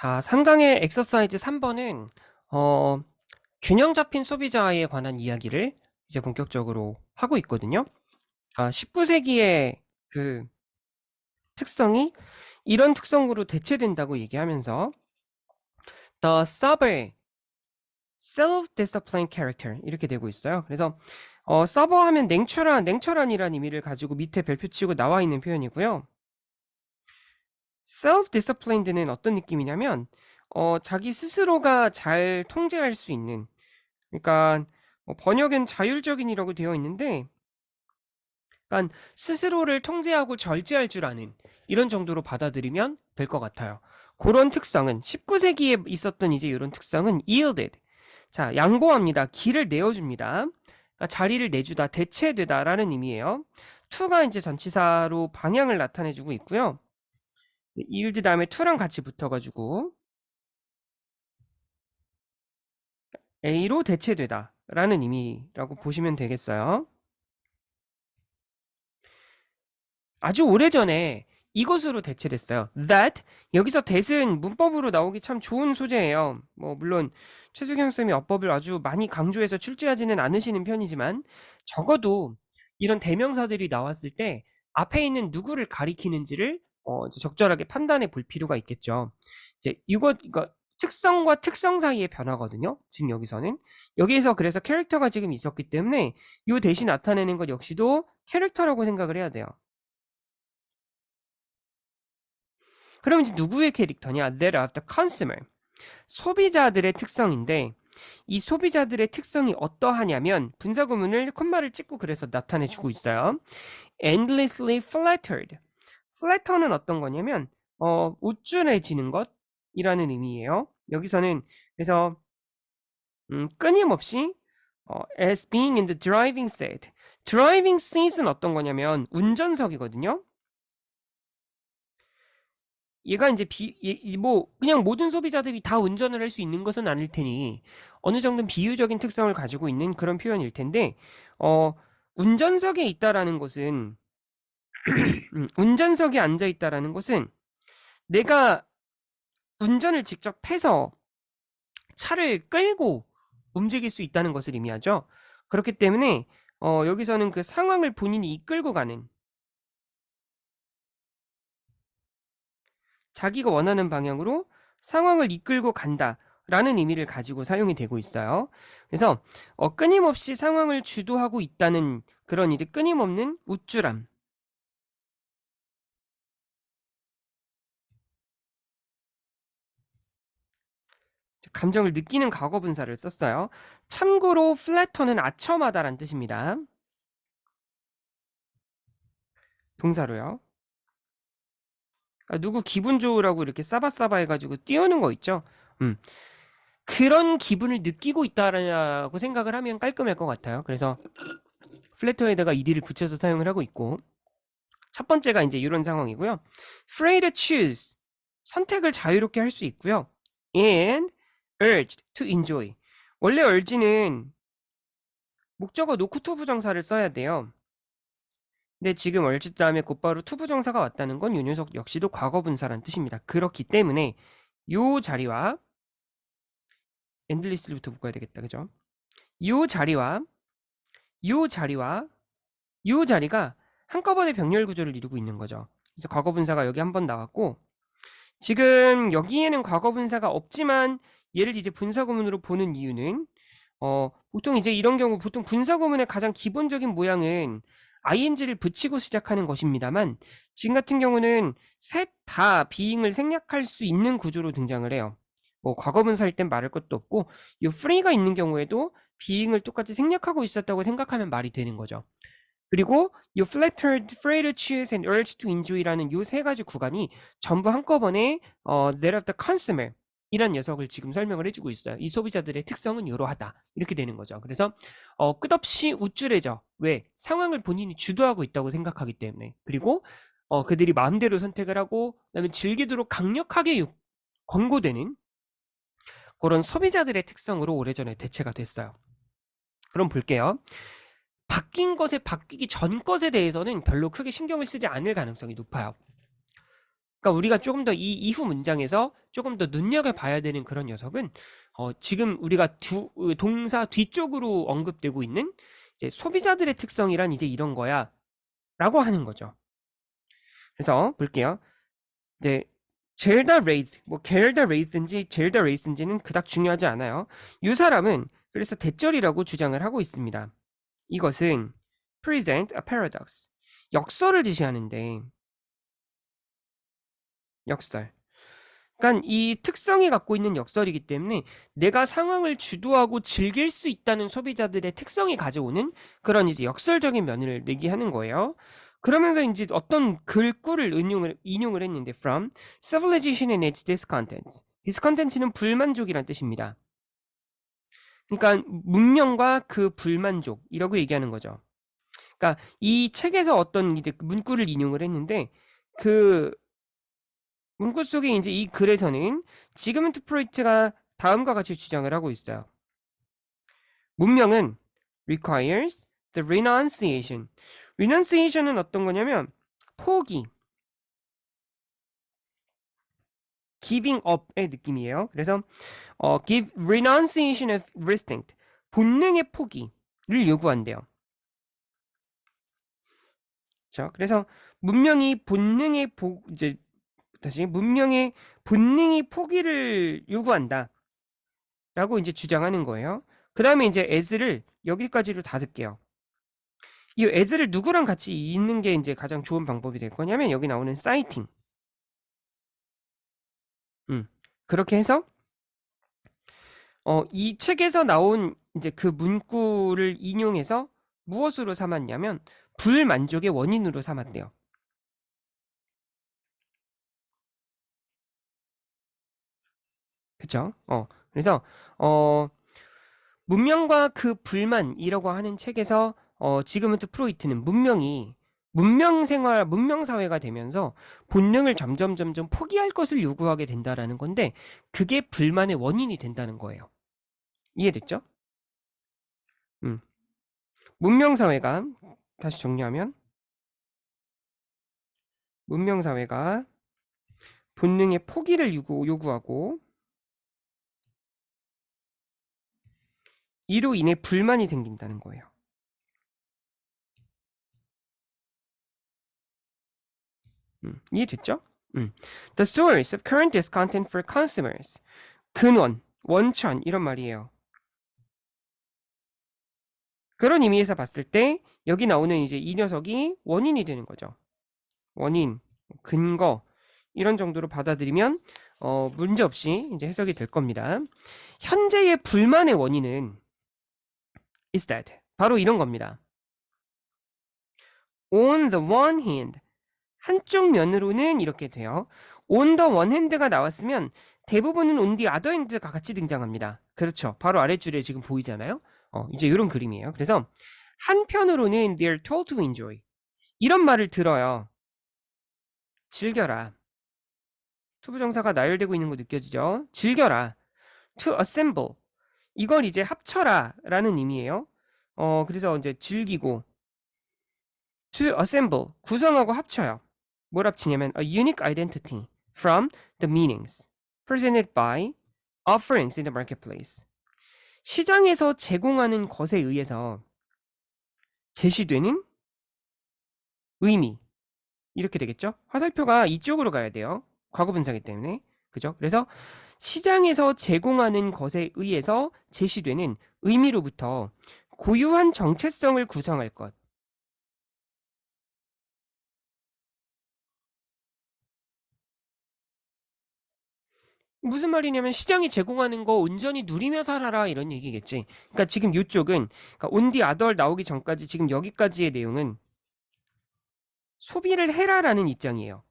자, 3강의 엑서사이즈 3번은 균형 잡힌 소비자에 관한 이야기를 이제 본격적으로 하고 있거든요. 19세기의 그 특성이 이런 특성으로 대체된다고 얘기하면서 The Sober Self-Disciplined Character 이렇게 되고 있어요. 그래서 서버 하면 냉철한이라는 의미를 가지고 밑에 별표치고 나와 있는 표현이고요. Self-Disciplined는 어떤 느낌이냐면 자기 스스로가 잘 통제할 수 있는, 그러니까 번역은 자율적인이라고 되어 있는데, 그러니까 스스로를 통제하고 절제할 줄 아는 이런 정도로 받아들이면 될 것 같아요. 그런 특성은 19세기에 있었던 이제 이런 특성은 yielded. 자, 양보합니다. 길을 내어줍니다. 그러니까 자리를 내주다, 대체되다라는 의미예요. to가 이제 전치사로 방향을 나타내주고 있고요. yield 다음에 to랑 같이 붙어가지고 A로 대체되다 라는 의미라고 보시면 되겠어요. 아주 오래전에 이것으로 대체됐어요. That, 여기서 that은 문법으로 나오기 참 좋은 소재예요. 물론 최수경 쌤이 어법을 아주 많이 강조해서 출제하지는 않으시는 편이지만, 적어도 이런 대명사들이 나왔을 때 앞에 있는 누구를 가리키는지를 이제 적절하게 판단해 볼 필요가 있겠죠. 이제 이거 특성과 특성 사이의 변화거든요. 지금 여기에서 그래서 캐릭터가 지금 있었기 때문에 이 대신 나타내는 것 역시도 캐릭터라고 생각을 해야 돼요. 그럼 이제 누구의 캐릭터냐? That of the consumer. 소비자들의 특성인데, 이 소비자들의 특성이 어떠하냐면 분사구문을 콤마를 찍고 그래서 나타내주고 있어요. Endlessly flattered. flatter는 어떤 거냐면 우쭐해지는 것이라는 의미예요. 여기서는 그래서 끊임없이 as being in the driving seat. driving seat은 어떤 거냐면 운전석이거든요. 얘가 이제 그냥 모든 소비자들이 다 운전을 할 수 있는 것은 아닐 테니 어느 정도는 비유적인 특성을 가지고 있는 그런 표현일 텐데, 운전석에 있다라는 것은 운전석에 앉아 있다라는 것은 내가 운전을 직접 해서 차를 끌고 움직일 수 있다는 것을 의미하죠. 그렇기 때문에 여기서는 그 상황을 본인이 이끌고 가는, 자기가 원하는 방향으로 상황을 이끌고 간다라는 의미를 가지고 사용이 되고 있어요. 그래서 끊임없이 상황을 주도하고 있다는 그런 이제 끊임없는 우쭐함. 감정을 느끼는 과거 분사를 썼어요. 참고로 플래터는 아첨하다란 뜻입니다. 동사로요. 그러니까 누구 기분 좋으라고 이렇게 싸바싸바 해가지고 띄우는 거 있죠. 그런 기분을 느끼고 있다라고 생각을 하면 깔끔할 것 같아요. 그래서 플래터에다가 ed를 붙여서 사용을 하고 있고, 첫 번째가 이제 이런 상황이고요. free to choose, 선택을 자유롭게 할 수 있고요. and urged to enjoy. 원래 urge는 목적어 놓고 to 부정사를 써야 돼요. 근데 지금 urged 다음에 곧바로 to 부정사가 왔다는 건 이 녀석 역시도 과거분사란 뜻입니다. 그렇기 때문에 요 자리와 endlessly부터 묶어야 되겠다. 그죠? 요 자리와 요 자리와 요 자리가 한꺼번에 병렬 구조를 이루고 있는 거죠. 그래서 과거분사가 여기 한번 나왔고, 지금 여기에는 과거분사가 없지만 얘를 이제 분사구문으로 보는 이유는 보통 이제 이런 경우 보통 분사구문의 가장 기본적인 모양은 ing를 붙이고 시작하는 것입니다만, 지금 같은 경우는 셋 다 being을 생략할 수 있는 구조로 등장을 해요. 과거분사일 땐 말할 것도 없고, 이 free가 있는 경우에도 being을 똑같이 생략하고 있었다고 생각하면 말이 되는 거죠. 그리고 이 flattered, free to choose, and urged to enjoy라는 이 세 가지 구간이 전부 한꺼번에 that of the consumer 이란 녀석을 지금 설명을 해주고 있어요. 이 소비자들의 특성은 이러하다 이렇게 되는 거죠. 그래서 끝없이 우쭐해져. 왜? 상황을 본인이 주도하고 있다고 생각하기 때문에. 그리고 그들이 마음대로 선택을 하고 그다음에 즐기도록 강력하게 권고되는 그런 소비자들의 특성으로 오래전에 대체가 됐어요. 그럼 볼게요. 바뀐 것에 바뀌기 전 것에 대해서는 별로 크게 신경을 쓰지 않을 가능성이 높아요. 그러니까 우리가 조금 더 이 이후 문장에서 조금 더 눈여겨봐야 되는 그런 녀석은 지금 우리가 동사 뒤쪽으로 언급되고 있는 이제 소비자들의 특성이란 이제 이런 거야 라고 하는 거죠. 그래서 볼게요. 이제 젤다 레이스, 뭐 겔다 레이스인지 젤다 레이스인지는 그닥 중요하지 않아요. 이 사람은 그래서 대절이라고 주장을 하고 있습니다. 이것은 present a paradox, 역설을 지시하는데 역설. 그러니까 이 특성이 갖고 있는 역설이기 때문에 내가 상황을 주도하고 즐길 수 있다는 소비자들의 특성이 가져오는 그런 이제 역설적인 면을 내기하는 거예요. 그러면서 이제 어떤 글구를 인용을 했는데 from civilization and its discontents. discontent는 불만족이란 뜻입니다. 그러니까 문명과 그 불만족이라고 얘기하는 거죠. 그러니까 이 책에서 어떤 이제 문구를 인용을 했는데 그 문구 속에 이제 이 글에서는 지그문트 프로이트가 다음과 같이 주장을 하고 있어요. 문명은 requires the renunciation. renunciation은 어떤 거냐면 포기, giving up의 느낌이에요. 그래서 give renunciation of instinct, 본능의 포기를 요구한대요. 자, 그래서 문명이 본능의 문명의 본능이 포기를 요구한다. 라고 이제 주장하는 거예요. 그 다음에 이제 as를 여기까지로 닫을게요. 이 as를 누구랑 같이 잇는 게 이제 가장 좋은 방법이 될 거냐면 여기 나오는 citing. 그렇게 해서 이 책에서 나온 이제 그 문구를 인용해서 무엇으로 삼았냐면 불만족의 원인으로 삼았대요. 그쵸? 그래서 문명과 그 불만이라고 하는 책에서 지그문트 프로이트는 문명 사회가 되면서 본능을 점점 포기할 것을 요구하게 된다라는 건데 그게 불만의 원인이 된다는 거예요. 이해됐죠? 문명 사회가 다시 정리하면 문명 사회가 본능의 포기를 요구하고 이로 인해 불만이 생긴다는 거예요. 이해됐죠? The source of current discontent for consumers. 근원, 원천 이런 말이에요. 그런 의미에서 봤을 때 여기 나오는 이제 이 녀석이 원인이 되는 거죠. 원인, 근거 이런 정도로 받아들이면 문제 없이 이제 해석이 될 겁니다. 현재의 불만의 원인은 is that 바로 이런 겁니다. On the one hand, 한쪽 면으로는 이렇게 돼요. On the one hand가 나왔으면 대부분은 on the other hand가 같이 등장합니다. 그렇죠. 바로 아랫줄에 지금 보이잖아요. 이제 이런 그림이에요. 그래서 한편으로는 they're told to enjoy. 이런 말을 들어요. 즐겨라. 투부정사가 나열되고 있는 거 느껴지죠? 즐겨라. To assemble. 이걸 이제 합쳐라 라는 의미예요. 그래서 이제 즐기고 to assemble. 구성하고 합쳐요. 뭘 합치냐면 a unique identity from the meanings presented by offerings in the marketplace. 시장에서 제공하는 것에 의해서 제시되는 의미. 이렇게 되겠죠? 화살표가 이쪽으로 가야 돼요. 과거 분사기 때문에. 그죠? 그래서 시장에서 제공하는 것에 의해서 제시되는 의미로부터 고유한 정체성을 구성할 것. 무슨 말이냐면 시장이 제공하는 거 온전히 누리며 살아라 이런 얘기겠지. 그러니까 지금 이쪽은 그러니까 온디 아덜 나오기 전까지 지금 여기까지의 내용은 소비를 해라라는 입장이에요.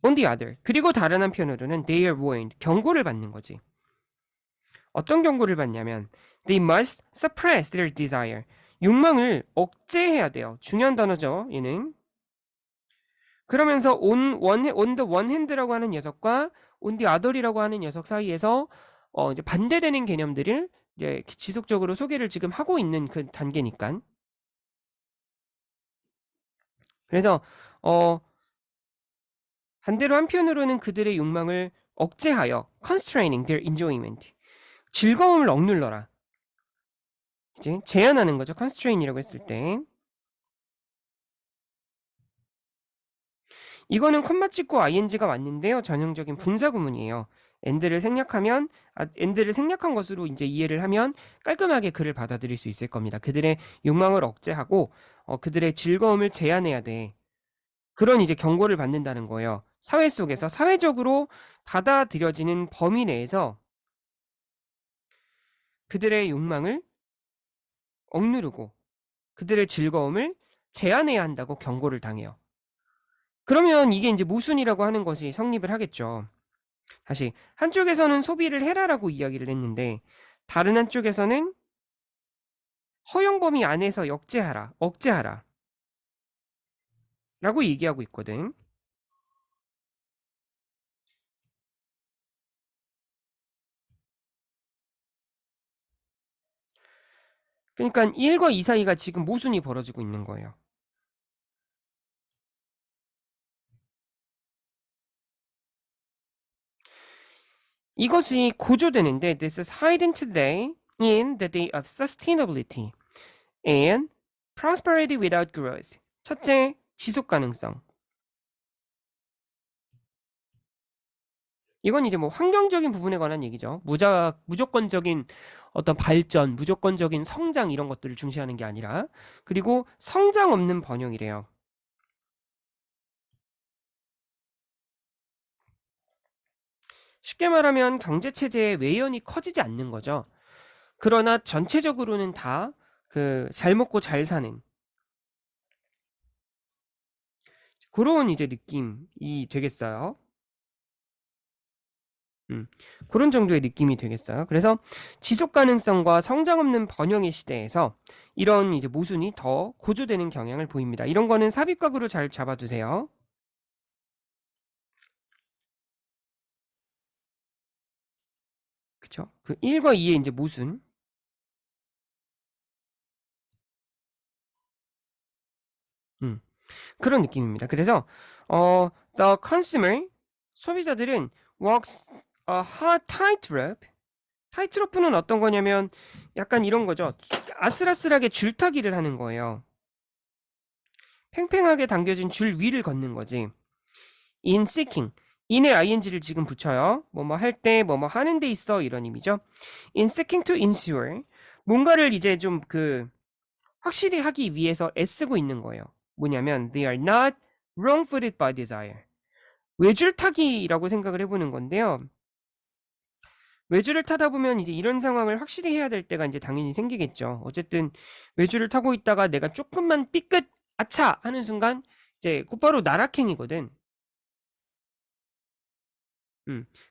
On the other. 그리고 다른 한편으로는 they are warned. 경고를 받는 거지. 어떤 경고를 받냐면 they must suppress their desire. 욕망을 억제해야 돼요. 중요한 단어죠. 얘는. 그러면서 on the one hand라고 하는 녀석과 on the other이라고 하는 녀석 사이에서 이제 반대되는 개념들을 이제 지속적으로 소개를 지금 하고 있는 그 단계니까. 그래서 반대로 한편으로는 그들의 욕망을 억제하여 constraining their enjoyment. 즐거움을 억눌러라. 이제 제한하는 거죠. constrain이라고 했을 때. 이거는 컴마 찍고 ing가 왔는데요. 전형적인 분사 구문이에요. end를 생략한 것으로 이제 이해를 하면 깔끔하게 그를 받아들일 수 있을 겁니다. 그들의 욕망을 억제하고 그들의 즐거움을 제한해야 돼. 그런 이제 경고를 받는다는 거예요. 사회 속에서 사회적으로 받아들여지는 범위 내에서 그들의 욕망을 억누르고 그들의 즐거움을 제한해야 한다고 경고를 당해요. 그러면 이게 이제 모순이라고 하는 것이 성립을 하겠죠. 다시 한쪽에서는 소비를 해라라고 이야기를 했는데 다른 한쪽에서는 허용 범위 안에서 억제하라 라고 얘기하고 있거든. 그러니까 1과 2 사이가 지금 모순이 벌어지고 있는 거예요. 이것이 고조되는데 this is hidden today in the day of sustainability and prosperity without growth. 첫째, 지속 가능성. 이건 이제 뭐 환경적인 부분에 관한 얘기죠. 무조건적인 어떤 발전, 무조건적인 성장 이런 것들을 중시하는 게 아니라 그리고 성장 없는 번영이래요. 쉽게 말하면 경제체제의 외연이 커지지 않는 거죠. 그러나 전체적으로는 다 잘 먹고 잘 사는 그런 이제 느낌이 되겠어요. 그런 정도의 느낌이 되겠어요. 그래서 지속 가능성과 성장 없는 번영의 시대에서 이런 이제 모순이 더 고조되는 경향을 보입니다. 이런 거는 삽입각으로 잘 잡아두세요. 그쵸? 그 1과 2의 이제 모순. 그런 느낌입니다. 그래서 the consumer 소비자들은 walks a hard tightrope. 타이트로프는 어떤 거냐면 약간 이런 거죠. 아슬아슬하게 줄타기를 하는 거예요. 팽팽하게 당겨진 줄 위를 걷는 거지. in seeking. in에 ing를 지금 붙여요. 뭐뭐 할 때, 뭐뭐 하는 데 있어 이런 의미죠. in seeking to ensure. 뭔가를 이제 좀 확실히 하기 위해서 애쓰고 있는 거예요. 뭐냐면 they are not wrong-footed by desire. 외줄타기라고 생각을 해보는 건데요. 외줄을 타다 보면 이제 이런 상황을 확실히 해야 될 때가 이제 당연히 생기겠죠. 어쨌든 외줄을 타고 있다가 내가 조금만 삐끗 아차 하는 순간 이제 곧바로 나락행이거든.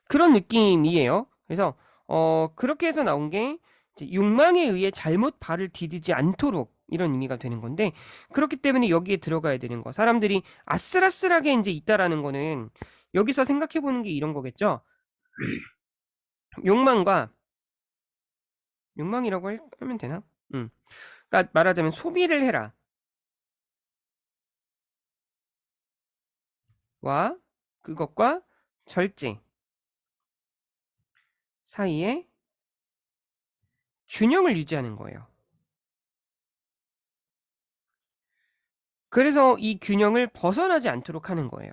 그런 느낌이에요. 그래서 그렇게 해서 나온 게 이제 욕망에 의해 잘못 발을 디디지 않도록 이런 의미가 되는 건데 그렇기 때문에 여기에 들어가야 되는 거. 사람들이 아슬아슬하게 이제 있다라는 거는 여기서 생각해 보는 게 이런 거겠죠. 욕망과 욕망이라고 하면 되나? 그러니까 말하자면 소비를 해라. 와 그것과 절제 사이에 균형을 유지하는 거예요. 그래서 이 균형을 벗어나지 않도록 하는 거예요.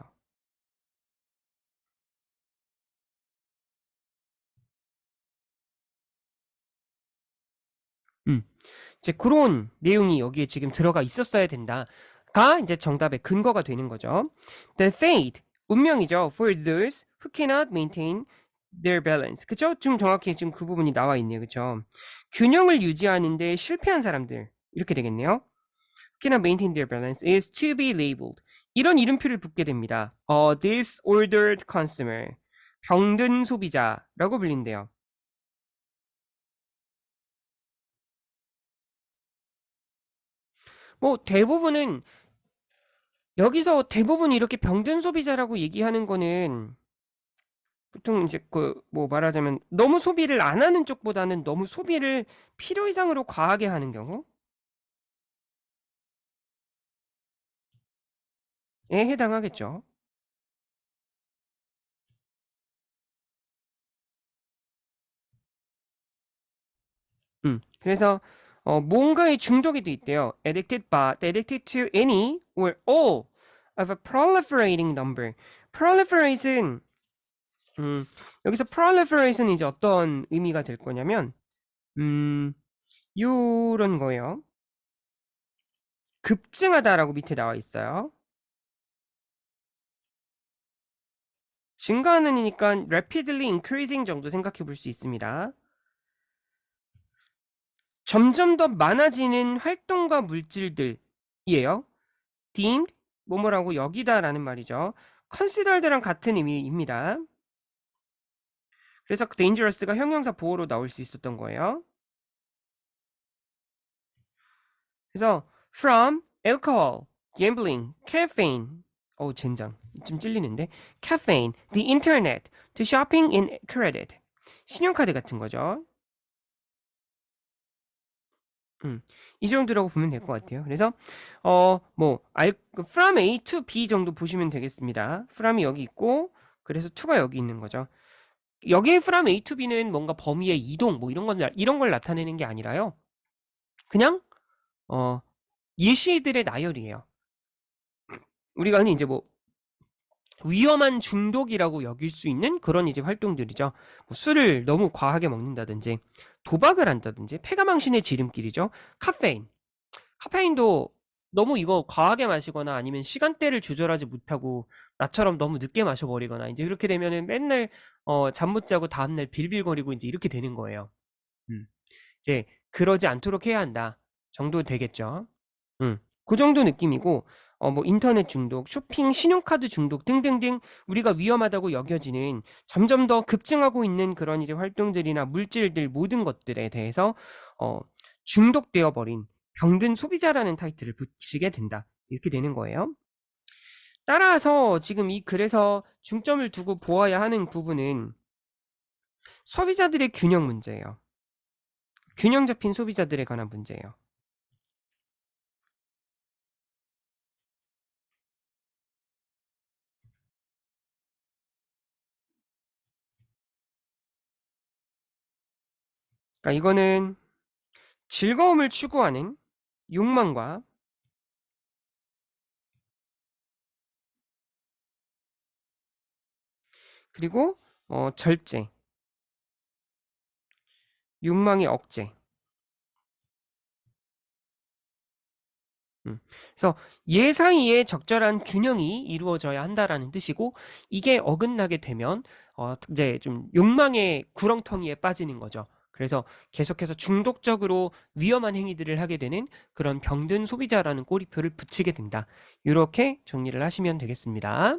이제 그런 내용이 여기에 지금 들어가 있었어야 된다가 이제 정답의 근거가 되는 거죠. The fate, 운명이죠. For those who cannot maintain their balance. 그쵸? 좀 정확히 지금 그 부분이 나와 있네요. 그쵸? 균형을 유지하는데 실패한 사람들. 이렇게 되겠네요. cannot maintain their balance is to be labeled. 이런 이름표를 붙게 됩니다. disordered consumer. 병든 소비자라고 불린대요. 뭐 대부분은 여기서 대부분 이렇게 병든 소비자라고 얘기하는 거는 보통 이제 뭐 말하자면 너무 소비를 안 하는 쪽보다는 너무 소비를 필요 이상으로 과하게 하는 경우에 해당하겠죠. 그래서 뭔가에 중독이 돼 있대요. addicted to any or all of a proliferating number. proliferate은 여기서 proliferate은 이제 어떤 의미가 될 거냐면 요런 거예요. 급증하다라고 밑에 나와 있어요. 증가하는이니까 rapidly increasing 정도 생각해 볼 수 있습니다. 점점 더 많아지는 활동과 물질들이에요. deemed 뭐뭐라고 여기다라는 말이죠. considered랑 같은 의미입니다. 그래서 dangerous가 형용사 보호로 나올 수 있었던 거예요. 그래서 from alcohol, gambling, caffeine 젠장 좀 찔리는데 caffeine, the internet, to shopping in credit 신용카드 같은 거죠. 이 정도라고 보면 될 것 같아요. 그래서 from A to B 정도 보시면 되겠습니다. from이 여기 있고 그래서 to가 여기 있는 거죠. 여기에 from A to B는 뭔가 범위의 이동 뭐 이런 걸 나타내는 게 아니라요. 그냥 예시들의 나열이에요. 우리가 흔히 이제 뭐 위험한 중독이라고 여길 수 있는 그런 이제 활동들이죠. 뭐 술을 너무 과하게 먹는다든지 도박을 한다든지 폐가망신의 지름길이죠. 카페인도 너무 이거 과하게 마시거나 아니면 시간대를 조절하지 못하고 나처럼 너무 늦게 마셔버리거나 이제 이렇게 되면은 맨날 잠 못 자고 다음날 빌빌거리고 이제 이렇게 되는 거예요. 이제 그러지 않도록 해야 한다 정도 되겠죠. 그 정도 느낌이고 뭐 인터넷 중독, 쇼핑, 신용카드 중독 등등등 우리가 위험하다고 여겨지는 점점 더 급증하고 있는 그런 이제 활동들이나 물질들 모든 것들에 대해서 중독되어 버린 병든 소비자라는 타이틀을 붙이게 된다. 이렇게 되는 거예요. 따라서 지금 이 글에서 중점을 두고 보아야 하는 부분은 소비자들의 균형 문제예요. 균형 잡힌 소비자들에 관한 문제예요. 그러니까 이거는 즐거움을 추구하는 욕망과 그리고 절제, 욕망의 억제. 그래서 얘 사이에 적절한 균형이 이루어져야 한다라는 뜻이고 이게 어긋나게 되면 이제 좀 욕망의 구렁텅이에 빠지는 거죠. 그래서 계속해서 중독적으로 위험한 행위들을 하게 되는 그런 병든 소비자라는 꼬리표를 붙이게 된다. 이렇게 정리를 하시면 되겠습니다.